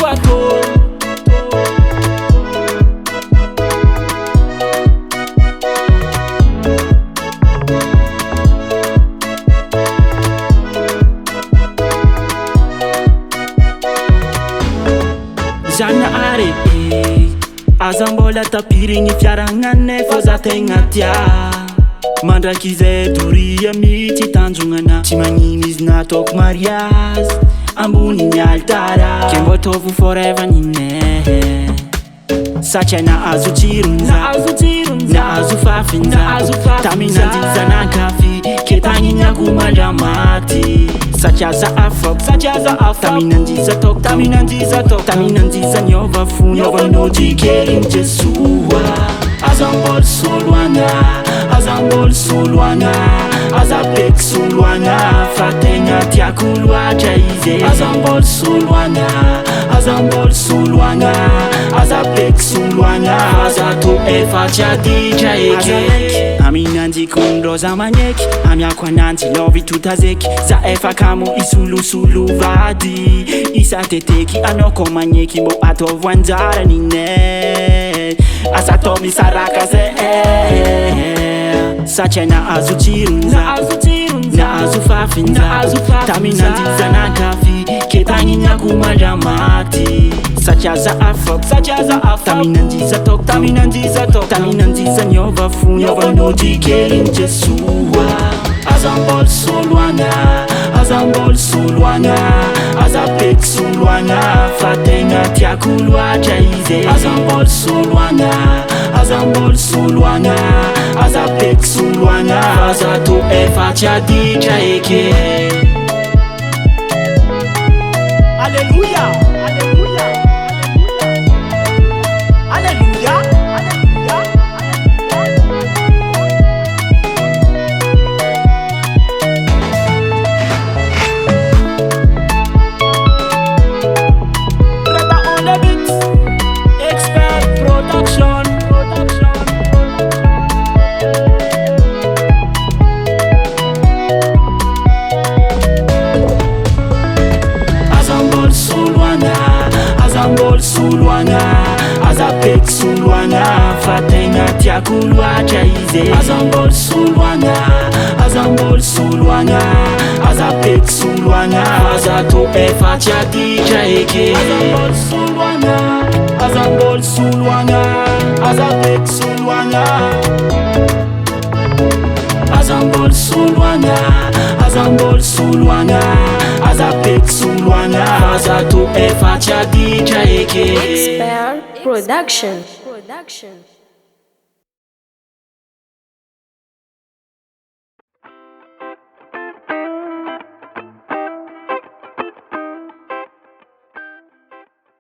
quatro. Janahary AZA mbola tapirigny fiaragnane fa za tegna tia mandraky izay doria mihitsy tanjonana tsy magnino izy nataoko mariage ambony altara ke mbô ataovy forever nine satria nahazo tsirony nahazo fafiny taminandiza nankafy ke tagninako mandramaty satria za afako taminandiza toko taminandiza niova fo niova NOJY kely Jesoa AZA mbola soloagna AZA mbola soloagna AZA beky soloagna fa tegna tiako loatra izy AZA mbola soloagna AZA mbola soloagna AZA beky soloagna AZA to efa tsy aditra eky aminandiko ndroza magneky amiako ananjy lovy totazeky za efa kamo isolosolo vady isa teteky anao ko magneky mbô ataovy anjara nine asa atao misaraka zay satria nahazo tsirony nahazo fafiny taminandiza nankafy ke tagninako mandramaty satria za afako taminandiza toko taminandiza niova fo niova NOJY kely Jesoa AZA mbola soloagna AZA mbola soloagna AZA beky soloagna fa tegna tiako loatra izy AZA mbola soloagna AZA mbola soloagna AZA beky soloagna AZA to efa tsy aditra eky Alléluia Alléluia Alléluia soloagna AZA beky soloagna fa tegna tiako loatra izy AZA mbola soloagna AZA mbola soloagna AZA beky soloagna AZA to efa tsy aditra eky AZA mbola soloagna AZA mbola soloagna AZA beky soloagna AZA mbola soloagna AZA mbola soloagna AZA beky soloagna AZA to efa tsy aditra eky Expert Production.